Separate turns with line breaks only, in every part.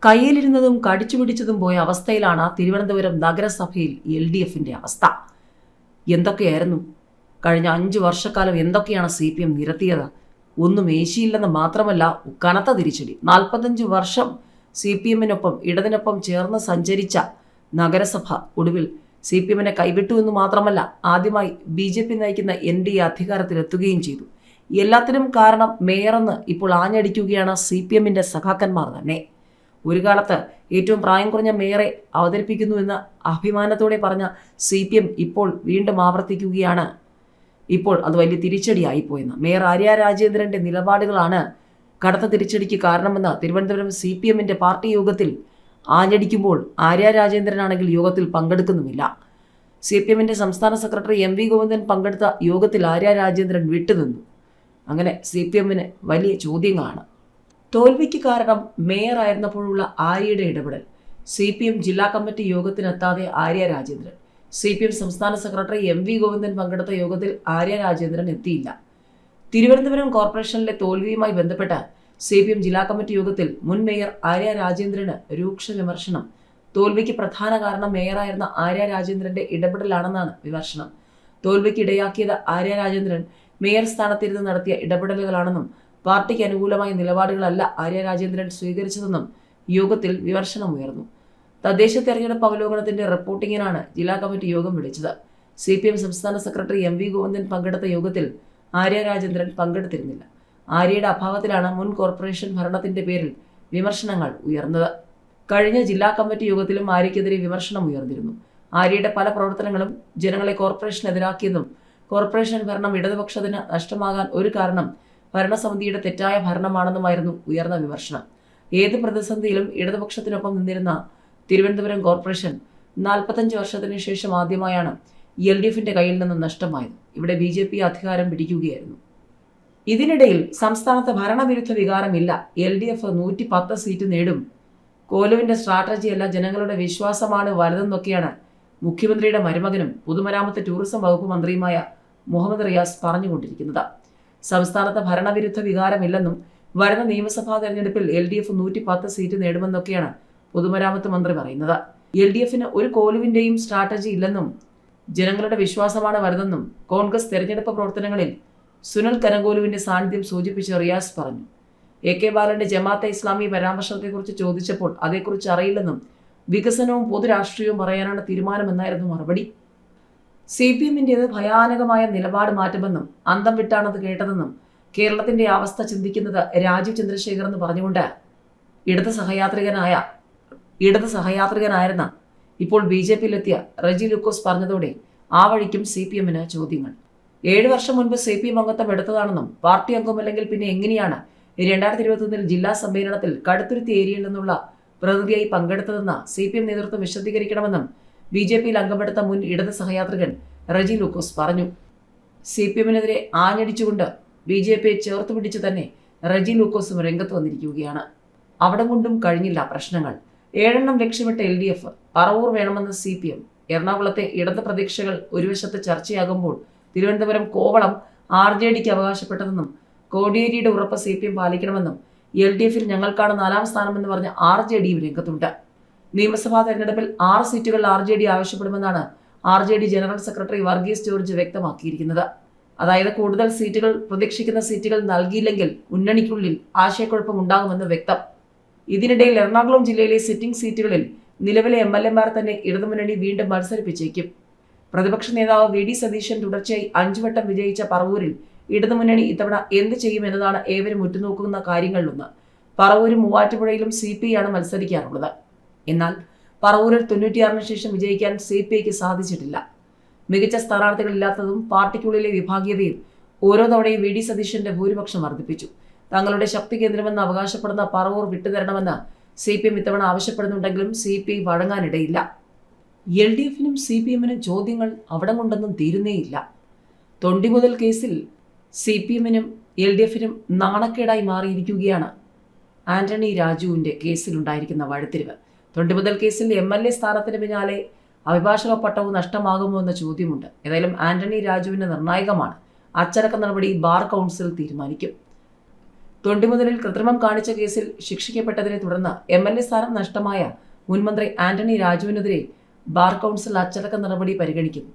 കയ്യിലിരുന്നതും കടിച്ചു പിടിച്ചതും പോയ അവസ്ഥയിലാണ് തിരുവനന്തപുരം നഗരസഭയിൽ LDFിന്റെ അവസ്ഥ. എന്തൊക്കെയായിരുന്നു കഴിഞ്ഞ 5 വർഷക്കാലം? എന്തൊക്കെയാണ് CPM നിരത്തിയത്? ഒന്നും ഏശിയില്ലെന്ന് മാത്രമല്ല, കനത്ത തിരിച്ചടി. 45 വർഷം CPMനൊപ്പം ഇടതിനൊപ്പം ചേർന്ന് സഞ്ചരിച്ച നഗരസഭ ഒടുവിൽ CPMനെ കൈവിട്ടു എന്ന് മാത്രമല്ല, ആദ്യമായി BJP നയിക്കുന്ന NDA അധികാരത്തിലെത്തുകയും ചെയ്തു. എല്ലാത്തിനും കാരണം മേയറെന്ന് ഇപ്പോൾ ആഞ്ഞടിക്കുകയാണ് CPMന്റെ സഖാക്കന്മാർ തന്നെ. ഒരു കാലത്ത് ഏറ്റവും പ്രായം കുറഞ്ഞ മേയറെ അവതരിപ്പിക്കുന്നുവെന്ന് അഭിമാനത്തോടെ പറഞ്ഞ CPM ഇപ്പോൾ വീണ്ടും ആവർത്തിക്കുകയാണ്. ഇപ്പോൾ അത് വലിയ തിരിച്ചടിയായിപ്പോയെന്ന്. മേയർ ആര്യ രാജേന്ദ്രന്റെ നിലപാടുകളാണ് കടുത്ത തിരിച്ചടിക്ക് കാരണമെന്ന് തിരുവനന്തപുരം CPMന്റെ പാർട്ടി യോഗത്തിൽ ആഞ്ഞടിക്കുമ്പോൾ ആര്യ രാജേന്ദ്രനാണെങ്കിൽ യോഗത്തിൽ പങ്കെടുക്കുന്നുമില്ല. CPMന്റെ സംസ്ഥാന സെക്രട്ടറി MV ഗോവിന്ദൻ പങ്കെടുത്ത യോഗത്തിൽ ആര്യ രാജേന്ദ്രൻ വിട്ടുനിന്നു. അങ്ങനെ CPMന് വലിയ ചോദ്യങ്ങളാണ്. തോൽവിക്ക് കാരണം മേയർ ആയിരുന്നപ്പോഴുള്ള ആര്യയുടെ ഇടപെടൽ. CPM ജില്ലാ കമ്മിറ്റി യോഗത്തിനെത്താതെ ആര്യ രാജേന്ദ്രൻ. CPM സംസ്ഥാന സെക്രട്ടറി MV ഗോവിന്ദൻ പങ്കെടുത്ത യോഗത്തിൽ ആര്യ രാജേന്ദ്രൻ എത്തിയില്ല. തിരുവനന്തപുരം കോർപ്പറേഷനിലെ തോൽവിയുമായി ബന്ധപ്പെട്ട് CPM ജില്ലാ കമ്മിറ്റി യോഗത്തിൽ മുൻ മേയർ ആര്യ രാജേന്ദ്രന് രൂക്ഷ വിമർശനം. തോൽവിക്ക് പ്രധാന കാരണം മേയറായിരുന്ന ആര്യ രാജേന്ദ്രന്റെ ഇടപെടലാണെന്നാണ് വിമർശനം. തോൽവിക്ക് ഇടയാക്കിയത് ആര്യ രാജേന്ദ്രൻ മേയർ സ്ഥാനത്തിരുന്ന് നടത്തിയ ഇടപെടലുകളാണെന്നും പാർട്ടിക്ക് അനുകൂലമായ നിലപാടുകളല്ല ആര്യ രാജേന്ദ്രൻ സ്വീകരിച്ചതെന്നും യോഗത്തിൽ വിമർശനമുയർന്നു. തദ്ദേശ തെരഞ്ഞെടുപ്പ് അവലോകനത്തിന്റെ റിപ്പോർട്ടിങ്ങിനാണ് ജില്ലാ കമ്മിറ്റി യോഗം വിളിച്ചത്. CPM സംസ്ഥാന സെക്രട്ടറി MV ഗോവിന്ദൻ പങ്കെടുത്ത യോഗത്തിൽ ആര്യ രാജേന്ദ്രൻ പങ്കെടുത്തിരുന്നില്ല. ആര്യയുടെ അഭാവത്തിലാണ് മുൻ കോർപ്പറേഷൻ ഭരണത്തിന്റെ പേരിൽ വിമർശനങ്ങൾ ഉയർന്നത്. കഴിഞ്ഞ ജില്ലാ കമ്മിറ്റി യോഗത്തിലും ആര്യക്കെതിരെ വിമർശനം ഉയർന്നിരുന്നു. ആര്യയുടെ പല പ്രവർത്തനങ്ങളും ജനങ്ങളെ കോർപ്പറേഷനെതിരാക്കിയെന്നും കോർപ്പറേഷൻ ഭരണം ഇടതുപക്ഷത്തിന് നഷ്ടമാകാൻ ഒരു കാരണം ഭരണസമിതിയുടെ തെറ്റായ ഭരണമാണെന്നുമായിരുന്നു ഉയർന്ന വിമർശനം. ഏത് പ്രതിസന്ധിയിലും ഇടതുപക്ഷത്തിനൊപ്പം നിന്നിരുന്ന തിരുവനന്തപുരം കോർപ്പറേഷൻ 45 വർഷത്തിന് ശേഷം ആദ്യമായാണ് LDFിന്റെ കയ്യിൽ നിന്ന് നഷ്ടമായത്. ഇവിടെ BJP അധികാരം പിടിക്കുകയായിരുന്നു. ഇതിനിടയിൽ സംസ്ഥാനത്ത് ഭരണവിരുദ്ധ വികാരമില്ല. LDF 110 സീറ്റ് നേടും. കോലുവിന്റെ സ്ട്രാറ്റജിയല്ല, ജനങ്ങളുടെ വിശ്വാസമാണ് വലുതെന്നൊക്കെയാണ് മുഖ്യമന്ത്രിയുടെ മരുമകനും പൊതുമരാമത്ത് ടൂറിസം വകുപ്പ് മന്ത്രിയുമായ മുഹമ്മദ് റിയാസ് പറഞ്ഞുകൊണ്ടിരിക്കുന്നത്. സംസ്ഥാനത്ത് ഭരണവിരുദ്ധ വികാരമില്ലെന്നും വരുന്ന നിയമസഭാ തെരഞ്ഞെടുപ്പിൽ LDF 110 സീറ്റ് നേടുമെന്നൊക്കെയാണ് പൊതുമരാമത്ത് മന്ത്രി പറയുന്നത്. LDFന് ഒരു കോലുവിന്റെയും സ്ട്രാറ്റജി ഇല്ലെന്നും ജനങ്ങളുടെ വിശ്വാസമാണ് വലുതെന്നും കോൺഗ്രസ് തെരഞ്ഞെടുപ്പ് പ്രവർത്തനങ്ങളിൽ സുനിൽ കനകോലുവിന്റെ സാന്നിധ്യം സൂചിപ്പിച്ച് റിയാസ് പറഞ്ഞു. AK ബാലന്റെ ജമാഅത്തെ ഇസ്ലാമി പരാമർശത്തെക്കുറിച്ച് ചോദിച്ചപ്പോൾ അതേക്കുറിച്ച് അറിയില്ലെന്നും വികസനവും പൊതുരാഷ്ട്രീയവും പറയാനാണ് തീരുമാനമെന്നായിരുന്നു മറുപടി. CPMന്റേത് ഭയാനകമായ നിലപാട് മാറ്റുമെന്നും അന്തം വിട്ടാണത് കേട്ടതെന്നും കേരളത്തിന്റെ അവസ്ഥ ചിന്തിക്കുന്നത് രാജീവ് ചന്ദ്രശേഖർ എന്ന് പറഞ്ഞുകൊണ്ട് ഇടത് സഹയാത്രികനായിരുന്ന ഇപ്പോൾ BJPയിലെത്തിയ റെജി ലൂക്കോസ് പറഞ്ഞതോടെ ആ വഴിക്കും CPMന് ചോദ്യങ്ങൾ. 7 വർഷം മുൻപ് CPM അംഗത്വം എടുത്തതാണെന്നും പാർട്ടി അംഗമല്ലെങ്കിൽ പിന്നെ എങ്ങനെയാണ് 2021 ജില്ലാ സമ്മേളനത്തിൽ കടുത്തുരുത്തി ഏരിയയിൽ നിന്നുള്ള പ്രതിനിധിയായി പങ്കെടുത്തതെന്ന് CPM നേതൃത്വം വിശദീകരിക്കണമെന്നും BJPയിൽ അംഗമെടുത്ത മുൻ ഇടത് സഹയാത്രികൻ റെജി ലൂക്കോസ് പറഞ്ഞു. CPMനെതിരെ ആഞ്ഞടിച്ചുകൊണ്ട് BJPയെ ചേർത്ത് പിടിച്ച് തന്നെ റെജി ലൂക്കോസും രംഗത്ത് വന്നിരിക്കുകയാണ്. അവിടം കൊണ്ടും കഴിഞ്ഞില്ല പ്രശ്നങ്ങൾ. 7 എണ്ണം ലക്ഷ്യമിട്ട LDF, പറവൂർ വേണമെന്ന് CPM. എറണാകുളത്തെ ഇടത് പ്രതീക്ഷകൾ ഒരു വശത്ത് ചർച്ചയാകുമ്പോൾ തിരുവനന്തപുരം കോവളം RJDക്ക് അവകാശപ്പെട്ടതെന്നും കോടിയേരിയുടെ ഉറപ്പ് CPM പാലിക്കണമെന്നും LDFൽ ഞങ്ങൾക്കാണ് 4ാം സ്ഥാനമെന്ന് പറഞ്ഞ RJDയും രംഗത്തുണ്ട്. നിയമസഭാ തെരഞ്ഞെടുപ്പിൽ 6 സീറ്റുകൾ RJD ആവശ്യപ്പെടുമെന്നാണ് RJD general secretary Varghese George വ്യക്തമാക്കിയിരിക്കുന്നത്. അതായത് കൂടുതൽ സീറ്റുകൾ, പ്രതീക്ഷിക്കുന്ന സീറ്റുകൾ നൽകിയില്ലെങ്കിൽ മുന്നണിക്കുള്ളിൽ ആശയക്കുഴപ്പം ഉണ്ടാകുമെന്ന് വ്യക്തം. ഇതിനിടയിൽ എറണാകുളം ജില്ലയിലെ സിറ്റിംഗ് സീറ്റുകളിൽ നിലവിലെ MLAമാർ തന്നെ ഇടതുമുന്നണി വീണ്ടും മത്സരിപ്പിച്ചേക്കും. പ്രതിപക്ഷ നേതാവ് VD സതീശൻ തുടർച്ചയായി 5 വട്ടം വിജയിച്ച പറവൂരിൽ ഇടതുമുന്നണി ഇത്തവണ എന്ത് ചെയ്യുമെന്നതാണ് ഏവരും ഉറ്റുനോക്കുന്ന കാര്യങ്ങളിലൊന്ന്. പറവൂരും മൂവാറ്റുപുഴയിലും CPIയാണ് മത്സരിക്കാറുള്ളത്. എന്നാൽ പറവൂരിൽ 96-ന് ശേഷം വിജയിക്കാൻ CPIക്ക് സാധിച്ചിട്ടില്ല. മികച്ച സ്ഥാനാർത്ഥികളില്ലാത്തതും പാർട്ടിക്കുള്ളിലെ വിഭാഗീയതയും ഓരോ തവണയും VD സതീശന്റെ ഭൂരിപക്ഷം വർദ്ധിപ്പിച്ചു. തങ്ങളുടെ ശക്തി കേന്ദ്രമെന്ന് അവകാശപ്പെടുന്ന പറവൂർ വിട്ടുതരണമെന്ന് CPM ഇത്തവണ ആവശ്യപ്പെടുന്നുണ്ടെങ്കിലും CPI വഴങ്ങാനിടയില്ല. LDFനും CPMനും ചോദ്യങ്ങൾ അവിടം കൊണ്ടൊന്നും തീരുന്നേയില്ല. തൊണ്ടിമുതൽ കേസിൽ CPMനും LDFനും നാണക്കേടായി മാറിയിരിക്കുകയാണ് ആന്റണി രാജുവിന്റെ കേസിലുണ്ടായിരിക്കുന്ന വഴിത്തിരിവ്. തൊണ്ടിമുതൽ കേസിൽ MLA സ്ഥാനത്തിന് പിന്നാലെ അഭിഭാഷക പട്ടവും നഷ്ടമാകുമോ എന്ന ചോദ്യമുണ്ട്. ഏതായാലും ആന്റണി രാജുവിന് നിർണായകമാണ്. അച്ചടക്ക നടപടി ബാർ കൗൺസിൽ തീരുമാനിക്കും. തൊണ്ടിമുതലിൽ കൃത്രിമം കാണിച്ച കേസിൽ ശിക്ഷിക്കപ്പെട്ടതിനെ തുടർന്ന് MLA സ്ഥാനം നഷ്ടമായ മുൻമന്ത്രി ആന്റണി രാജുവിനെതിരെ ബാർ കൗൺസിൽ അച്ചടക്ക നടപടി പരിഗണിക്കുന്നു.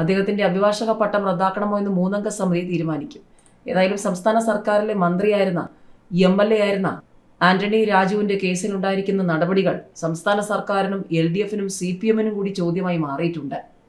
അദ്ദേഹത്തിന്റെ അഭിഭാഷക പട്ടം റദ്ദാക്കണമോ എന്ന് 3-അംഗ സമിതി തീരുമാനിക്കും. ഏതായാലും സംസ്ഥാന സർക്കാരിലെ മന്ത്രിയായിരുന്ന MLA ആയിരുന്ന ആന്റണി രാജുവിന്റെ കേസിലുണ്ടായിരിക്കുന്ന നടപടികൾ സംസ്ഥാന സർക്കാരിനും LDF-നും CPM-നും കൂടി ചോദ്യമായി മാറിയിട്ടുണ്ട്.